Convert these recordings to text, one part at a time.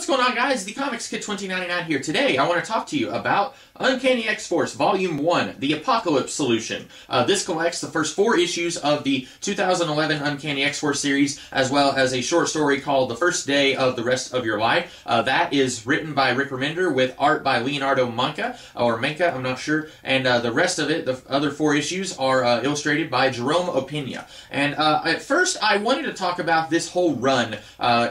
going on, guys? The Comics Kid 2099 here. Today, I want to talk to you about Uncanny X-Force Volume 1, The Apocalypse Solution. This collects the first 4 issues of the 2011 Uncanny X-Force series, as well as a short story called The First Day of the Rest of Your Life. That is written by Rick Remender with art by Leonardo Manca, or Manca, I'm not sure. And the rest of it, the other 4 issues, are illustrated by Jerome Opeña. And at first, I wanted to talk about this whole run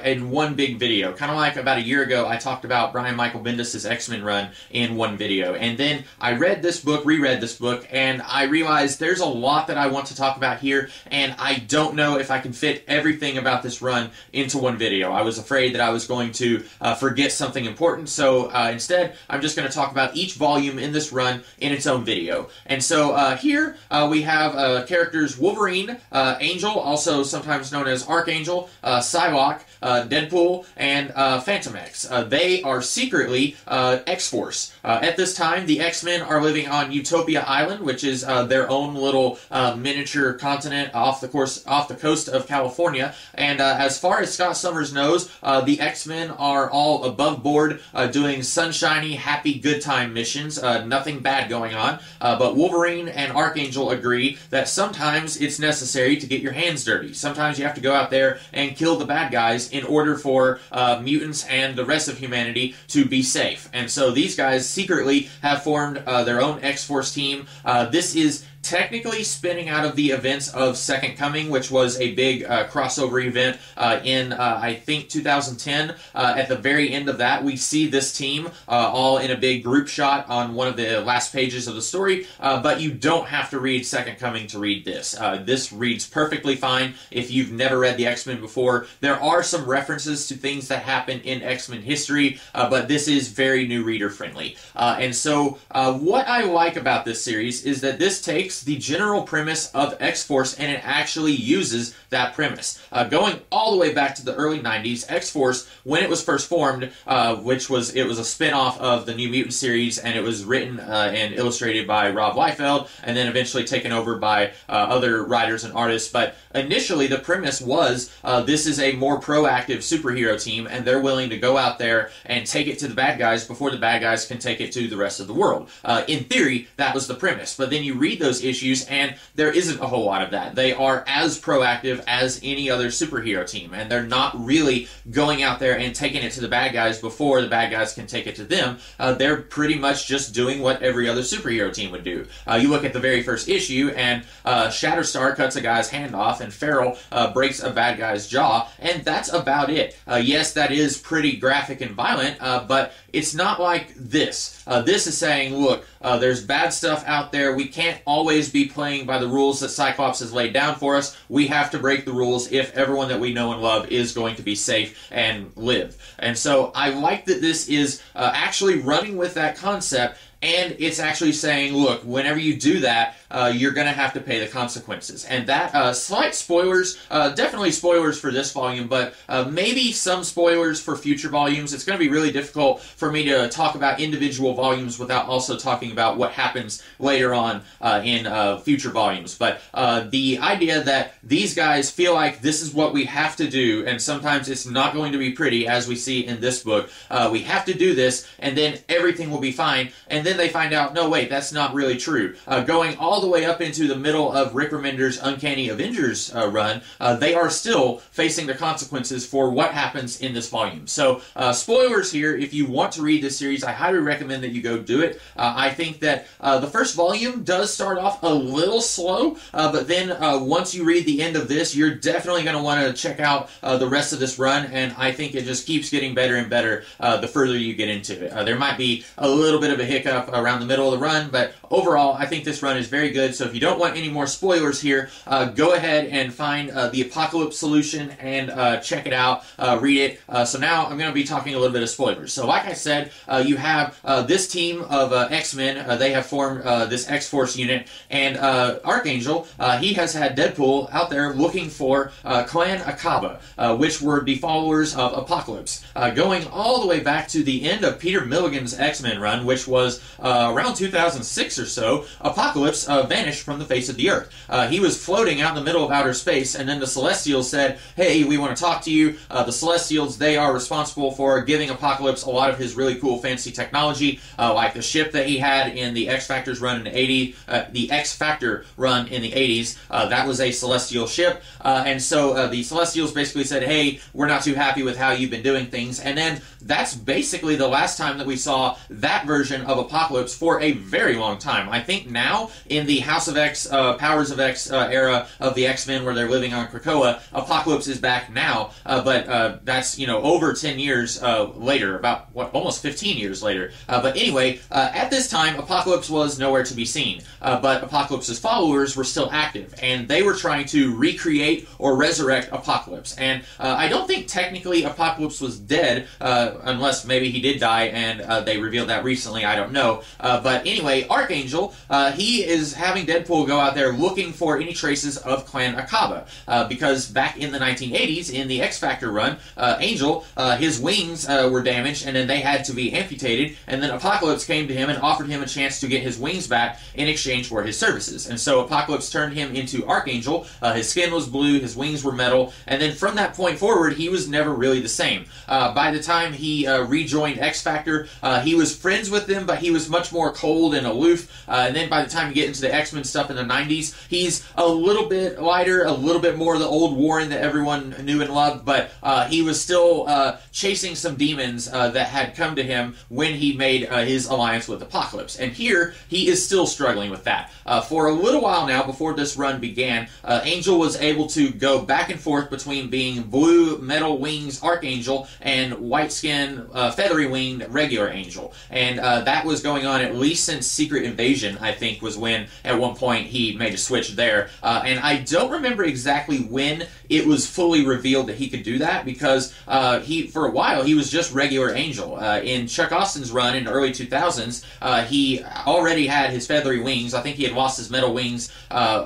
in one big video. Kind of like about a year ago, I talked about Brian Michael Bendis' X-Men run in one video. And then I read this book, reread this book, and I realized there's a lot that I want to talk about here, and I don't know if I can fit everything about this run into one video. I was afraid that I was going to forget something important, so instead, I'm just going to talk about each volume in this run in its own video. And so here we have characters Wolverine, Angel, also sometimes known as Archangel, Psylocke, Deadpool, and Phantom X. They are secretly X-Force. At this time, the X-Men are living on Utopia Island, which is their own little miniature continent off the coast of California. And as far as Scott Summers knows, the X-Men are all above board doing sunshiny, happy, good time missions. Nothing bad going on. But Wolverine and Archangel agree that sometimes it's necessary to get your hands dirty. Sometimes you have to go out there and kill the bad guys in order for mutants and the rest of humanity to be safe. And so these guys secretly have formed their own X-Force team. This is technically spinning out of the events of Second Coming, which was a big crossover event in, I think, 2010. At the very end of that, we see this team all in a big group shot on one of the last pages of the story, but you don't have to read Second Coming to read this. This reads perfectly fine if you've never read the X-Men before. There are some references to things that happen in X-Men history, but this is very new reader friendly. And so what I like about this series is that this takes the general premise of X-Force and it actually uses that premise. Going all the way back to the early 90s, X-Force, when it was first formed, it was a spin-off of the New Mutant series, and it was written and illustrated by Rob Liefeld, and then eventually taken over by other writers and artists. But initially, the premise was this is a more proactive superhero team, and they're willing to go out there and take it to the bad guys before the bad guys can take it to the rest of the world. In theory, that was the premise. But then you read those issues, and there isn't a whole lot of that. They are as proactive as any other superhero team, and they're not really going out there and taking it to the bad guys before the bad guys can take it to them. They're pretty much just doing what every other superhero team would do. You look at the very first issue, and Shatterstar cuts a guy's hand off, and Feral breaks a bad guy's jaw, and that's about it. Yes, that is pretty graphic and violent, but it's not like this. This is saying, look, there's bad stuff out there. We can't always be playing by the rules that Cyclops has laid down for us. We have to break the rules if everyone that we know and love is going to be safe and live. And so I like that this is actually running with that concept, and it's actually saying, look, whenever you do that, you're going to have to pay the consequences. And that, slight spoilers, definitely spoilers for this volume, but maybe some spoilers for future volumes. It's going to be really difficult for me to talk about individual volumes without also talking about what happens later on in future volumes. But the idea that these guys feel like this is what we have to do, and sometimes it's not going to be pretty, as we see in this book. We have to do this, and then everything will be fine. And then they find out, no, wait, that's not really true. Going all the way up into the middle of Rick Remender's Uncanny Avengers run, they are still facing the consequences for what happens in this volume. So, spoilers here. If you want to read this series, I highly recommend that you go do it. I think that the first volume does start off a little slow, but then once you read the end of this, you're definitely going to want to check out the rest of this run, and I think it just keeps getting better and better the further you get into it. There might be a little bit of a hiccup around the middle of the run, but overall, I think this run is very good. So if you don't want any more spoilers here, go ahead and find The Apocalypse Solution and check it out, read it. So now I'm going to be talking a little bit of spoilers. So like I said, you have this team of X-Men. They have formed this X-Force unit, and Archangel, he has had Deadpool out there looking for Clan Akaba, which were the followers of Apocalypse, going all the way back to the end of Peter Milligan's X-Men run, which was around 2006 or so, Apocalypse vanished from the face of the Earth. He was floating out in the middle of outer space, and then the Celestials said, hey, we want to talk to you. The Celestials, they are responsible for giving Apocalypse a lot of his really cool fancy technology, like the ship that he had in the X-Factor's run in the 80s, the X-Factor run in the 80s. That was a Celestial ship, and so the Celestials basically said, hey, we're not too happy with how you've been doing things, and then that's basically the last time that we saw that version of Apocalypse for a very long time. I think now, in the House of X, Powers of X era of the X-Men where they're living on Krakoa, Apocalypse is back now, but that's, over 10 years later, about, almost 15 years later. But anyway, at this time, Apocalypse was nowhere to be seen, but Apocalypse's followers were still active, and they were trying to recreate or resurrect Apocalypse. And I don't think technically Apocalypse was dead, unless maybe he did die, and they revealed that recently, I don't know. But anyway, Archangel, he is having Deadpool go out there looking for any traces of Clan Akaba, because back in the 1980s, in the X-Factor run, Angel, his wings were damaged, and then they had to be amputated, and then Apocalypse came to him and offered him a chance to get his wings back in exchange for his services. And so Apocalypse turned him into Archangel. His skin was blue, his wings were metal, and then from that point forward, he was never really the same. By the time he rejoined X-Factor, he was friends with them, but he was much more cold and aloof. And then by the time you get into the X-Men stuff in the 90s, he's a little bit lighter, a little bit more the old Warren that everyone knew and loved, but he was still chasing some demons that had come to him when he made his alliance with Apocalypse. And here, he is still struggling with that. For a little while now, before this run began, Angel was able to go back and forth between being blue metal wings Archangel and white skin feathery winged regular Angel. And that was going on at least since Secret Invasion, I think, was when at one point he made a switch there. And I don't remember exactly when it was fully revealed that he could do that, because for a while he was just regular Angel. In Chuck Austin's run in the early 2000s, he already had his feathery wings. I think he had lost his metal wings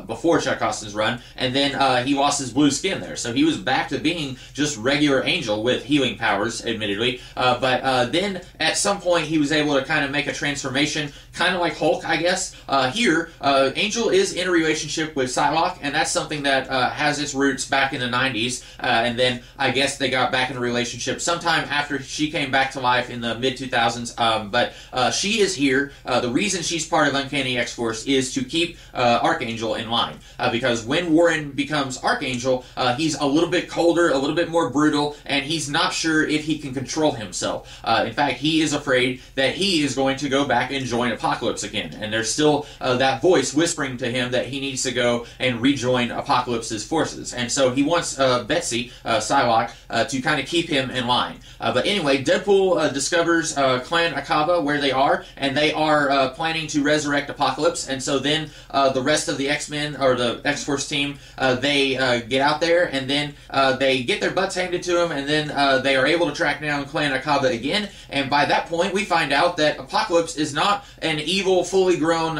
before Chuck Austin's run, and then he lost his blue skin there. So he was back to being just regular Angel with healing powers, admittedly. But then at some point he was able to kind of make a transformation, kind of like Hulk, I guess. Here, Angel is in a relationship with Psylocke, and that's something that has its roots back in the 90s, and then I guess they got back in a relationship sometime after she came back to life in the mid-2000s, but she is here. The reason she's part of Uncanny X-Force is to keep Archangel in line, because when Warren becomes Archangel, he's a little bit colder, a little bit more brutal, and he's not sure if he can control himself. In fact, he is afraid that he is going to go back and join Apocalypse again, and there's still that voice whispering to him that he needs to go and rejoin Apocalypse's forces. And so he wants Betsy, Psylocke, to kind of keep him in line. But anyway, Deadpool discovers Clan Akaba, where they are, and they are planning to resurrect Apocalypse. And so then the rest of the X-Men, or the X-Force team, they get out there, and then they get their butts handed to them, and then they are able to track down Clan Akaba again. And by that point, we find out that Apocalypse is not an evil, fully grown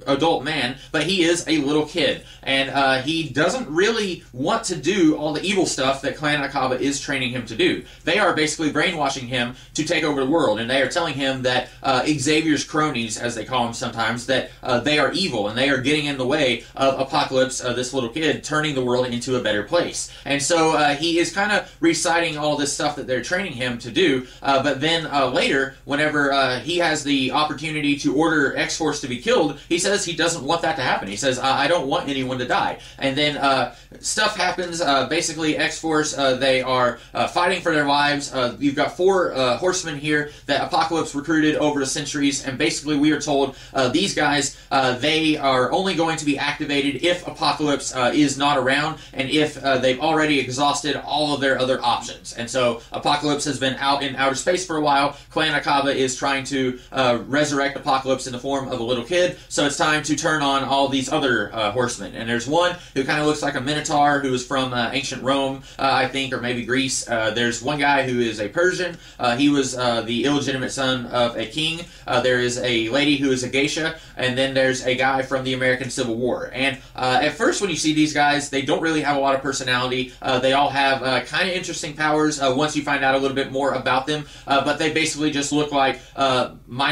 adult man, but he is a little kid. And he doesn't really want to do all the evil stuff that Clan Akaba is training him to do. They are basically brainwashing him to take over the world, and they are telling him that Xavier's cronies, as they call him sometimes, that they are evil, and they are getting in the way of Apocalypse, this little kid, turning the world into a better place. And so he is kind of reciting all this stuff that they're training him to do, but then later, whenever he has the opportunity to order X-Force to be killed, he says he doesn't want that to happen. He says, I don't want anyone to die. And then stuff happens. Basically, X-Force, they are fighting for their lives. You've got 4 horsemen here that Apocalypse recruited over the centuries, and basically we are told these guys, they are only going to be activated if Apocalypse is not around, and if they've already exhausted all of their other options. And so Apocalypse has been out in outer space for a while. Clan Akaba is trying to resurrect Apocalypse in the form of a little kid, so it's time to turn on all these other horsemen. And there's one who kind of looks like a Minotaur, who is from ancient Rome, I think, or maybe Greece. There's one guy who is a Persian. He was the illegitimate son of a king. There is a lady who is a geisha, and then there's a guy from the American Civil War. And at first, when you see these guys, they don't really have a lot of personality. They all have kind of interesting powers once you find out a little bit more about them, but they basically just look like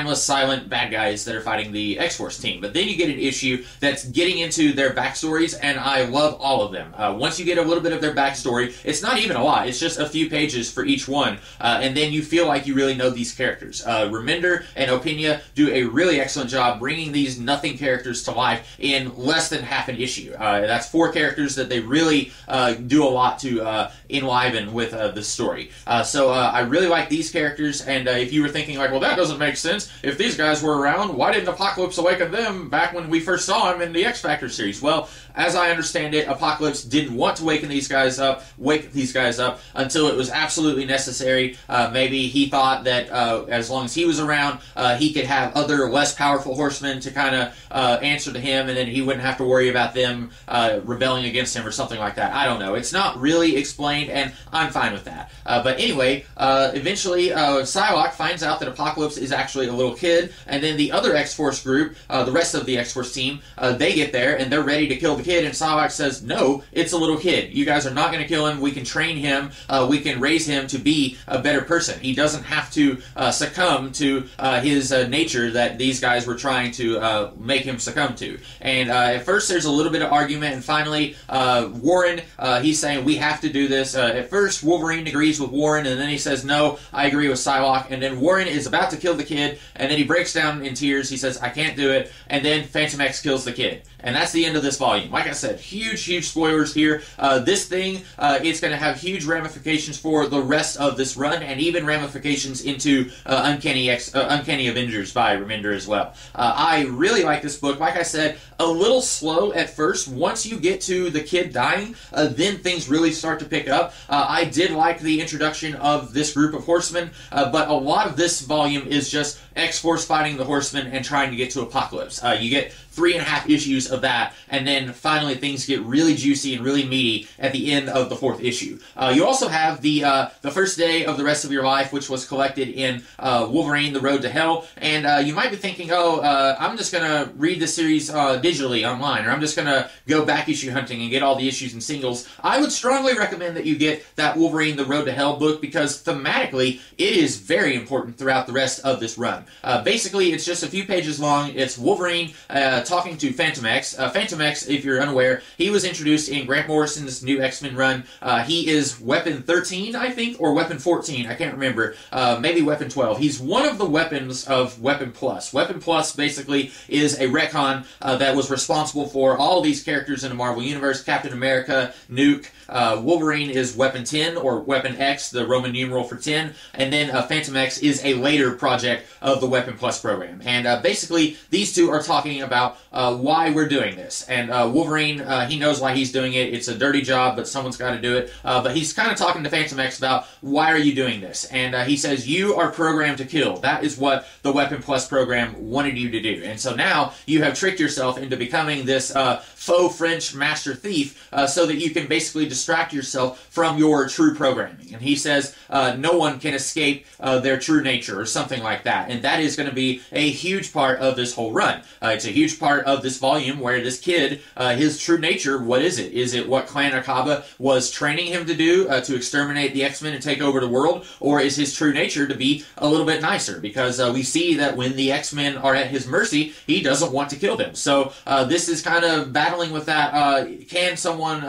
mindless, silent bad guys that are fighting the X-Force team. But then you get an issue that's getting into their backstories, and I love all of them. Once you get a little bit of their backstory, it's not even a lot. It's just a few pages for each one, and then you feel like you really know these characters. Reminder and Opinia do a really excellent job bringing these nothing characters to life in less than half an issue. That's 4 characters that they really do a lot to enliven with the story. So I really like these characters, and if you were thinking like, well, that doesn't make sense. If these guys were around, why didn't Apocalypse awaken them back when we first saw him in the X Factor series? Well, as I understand it, Apocalypse didn't want to wake these guys up until it was absolutely necessary. Maybe he thought that as long as he was around, he could have other less powerful horsemen to kind of answer to him, and then he wouldn't have to worry about them rebelling against him or something like that. I don't know. It's not really explained, and I'm fine with that. But anyway, eventually Psylocke finds out that Apocalypse is actually a little kid, and then the other X-Force group, the rest of the X-Force team, they get there, and they're ready to kill the kid, and Psylocke says, no, it's a little kid. You guys are not going to kill him. We can train him. We can raise him to be a better person. He doesn't have to succumb to his nature that these guys were trying to make him succumb to. And at first there's a little bit of argument, and finally Warren, he's saying we have to do this. At first Wolverine agrees with Warren, and then he says, no, I agree with Psylocke. And then Warren is about to kill the kid, and then he breaks down in tears. He says, I can't do it. And then Phantom X kills the kid. And that's the end of this volume. Like I said, huge spoilers here. This thing, it's going to have huge ramifications for the rest of this run, and even ramifications into Uncanny Avengers by Remender as well. I really like this book. Like I said, a little slow at first. Once you get to the kid dying, then things really start to pick up. I did like the introduction of this group of horsemen, but a lot of this volume is just X-Force fighting the horsemen and trying to get to Apocalypse. You get 3.5 issues of that, and then finally things get really juicy and really meaty at the end of the 4th issue. You also have the first day of the rest of your life, which was collected in Wolverine: The Road to Hell, and you might be thinking, oh, I'm just going to read the series digitally online, or I'm just going to go back issue hunting and get all the issues in singles. I would strongly recommend that you get that Wolverine: The Road to Hell book, because thematically it is very important throughout the rest of this run. Basically, it's just a few pages long. It's Wolverine talking to Phantom X. Phantom X, if you're unaware, he was introduced in Grant Morrison's new X-Men run. He is Weapon 13, I think, or Weapon 14, I can't remember. Maybe Weapon 12. He's one of the weapons of Weapon Plus. Weapon Plus basically is a retcon that was responsible for all these characters in the Marvel Universe. Captain America, Nuke, Wolverine is Weapon 10, or Weapon X, the Roman numeral for 10, and then Phantom X is a later project of the Weapon Plus program. And basically, these two are talking about why we're doing this. And Wolverine, he knows why he's doing it. It's a dirty job, but someone's got to do it. But he's kind of talking to Phantom X about, why are you doing this? And he says, you are programmed to kill. That is what the Weapon Plus program wanted you to do. And so now you have tricked yourself into becoming this faux French master thief so that you can basically distract yourself from your true programming. And he says no one can escape their true nature, or something like that. And that is going to be a huge part of this whole run. It's a huge part of this volume where this kid, his true nature, what is it? Is it what Clan Akaba was training him to do, to exterminate the X-Men and take over the world? Or is his true nature to be a little bit nicer? Because we see that when the X-Men are at his mercy, he doesn't want to kill them. So this is kind of battling with that. Can someone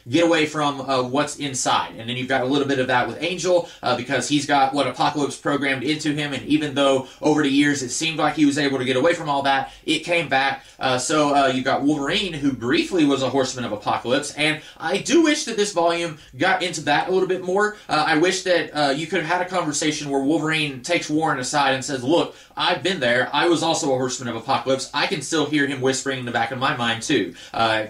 get away from what's inside? And then you've got a little bit of that with Angel, because he's got what Apocalypse programmed into him, and even though over the years it seemed like he was able to get away from all that, it came back. So you've got Wolverine, who briefly was a Horseman of Apocalypse, and I do wish that this volume got into that a little bit more. I wish that you could have had a conversation where Wolverine takes Warren aside and says, look, I've been there. I was also a Horseman of Apocalypse. I can still hear him whispering in the back of my mind, too.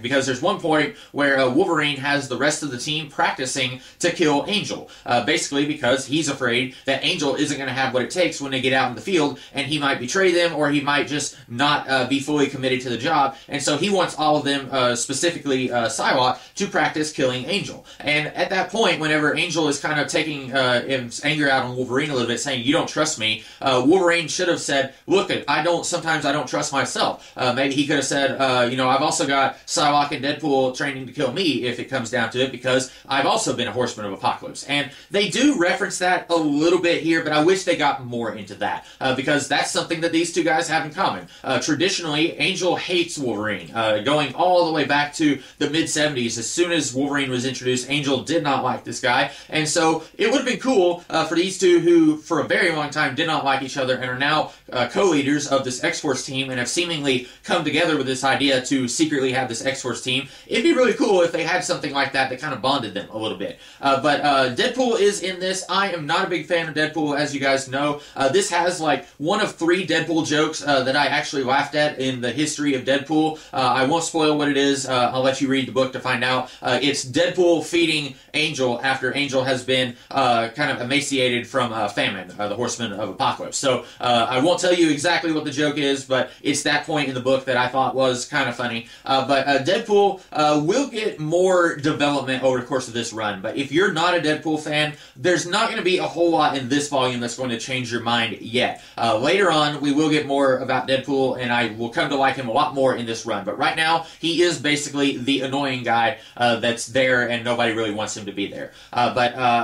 Because there's one point where Wolverine has the rest of the team practicing to kill Angel. Basically because he's afraid that Angel isn't going to have what it takes when they get out in the field, and he might betray them, or he might just not be fully committed committed to the job, and so he wants all of them, specifically Psylocke, to practice killing Angel. And at that point, whenever Angel is kind of taking his anger out on Wolverine a little bit, saying, "You don't trust me," Wolverine should have said, "Look, sometimes I don't trust myself." Maybe he could have said, "I've also got Psylocke and Deadpool training to kill me if it comes down to it, because I've also been a Horseman of Apocalypse." And they do reference that a little bit here, but I wish they got more into that, because that's something that these two guys have in common. Traditionally, Angel hates Wolverine, going all the way back to the mid-70s. As soon as Wolverine was introduced, Angel did not like this guy, and so it would have been cool for these two, who for a very long time did not like each other and are now co-leaders of this X-Force team and have seemingly come together with this idea to secretly have this X-Force team. It'd be really cool if they had something like that that kind of bonded them a little bit. But Deadpool is in this. I am not a big fan of Deadpool, as you guys know. This has like one of 3 Deadpool jokes that I actually laughed at in the history of Deadpool. I won't spoil what it is. I'll let you read the book to find out. It's Deadpool feeding Angel after Angel has been kind of emaciated from famine, the Horseman of Apocalypse. So I won't tell you exactly what the joke is, but it's that point in the book that I thought was kind of funny. But Deadpool will get more development over the course of this run. But if you're not a Deadpool fan, there's not going to be a whole lot in this volume that's going to change your mind yet. Later on, we will get more about Deadpool, and I will come to like him a lot more in this run. But right now, he is basically the annoying guy that's there, and nobody really wants him to be there.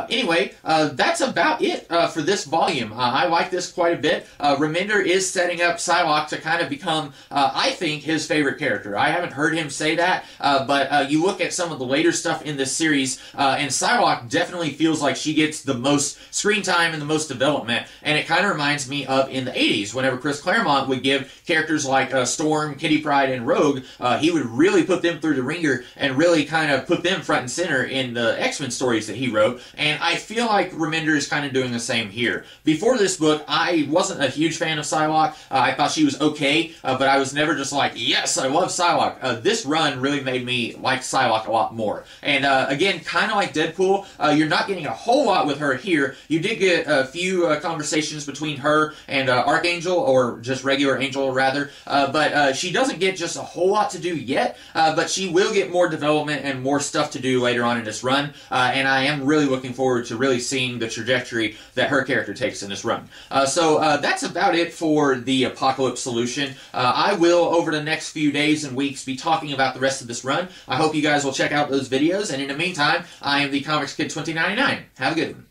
Anyway, that's about it for this volume. I like this quite a bit. Remender is setting up Psylocke to kind of become, I think, his favorite character. I haven't heard him say that, but you look at some of the later stuff in this series, and Psylocke definitely feels like she gets the most screen time and the most development, and it kind of reminds me of in the 80s, whenever Chris Claremont would give characters like Storm, Kitty Pryde, and Rogue, he would really put them through the ringer and really kind of put them front and center in the X-Men stories that he wrote, and I feel like Remender is kind of doing the same here. Before this book, I wasn't a huge fan of Psylocke. I thought she was okay, but I was never just like, yes, I love Psylocke. This run really made me like Psylocke a lot more. And again, kind of like Deadpool, you're not getting a whole lot with her here. You did get a few conversations between her and Archangel, or just regular Angel rather, but she doesn't get just a whole lot to do yet, but she will get more development and more stuff to do later on in this run, and I am really looking forward to really seeing the trajectory that her character takes in this run. So that's about it for the Apocalypse solution. I will, over the next few days and weeks, be talking about the rest of this run. I hope you guys will check out those videos, and in the meantime, I am the Comics Kid 2099. Have a good one.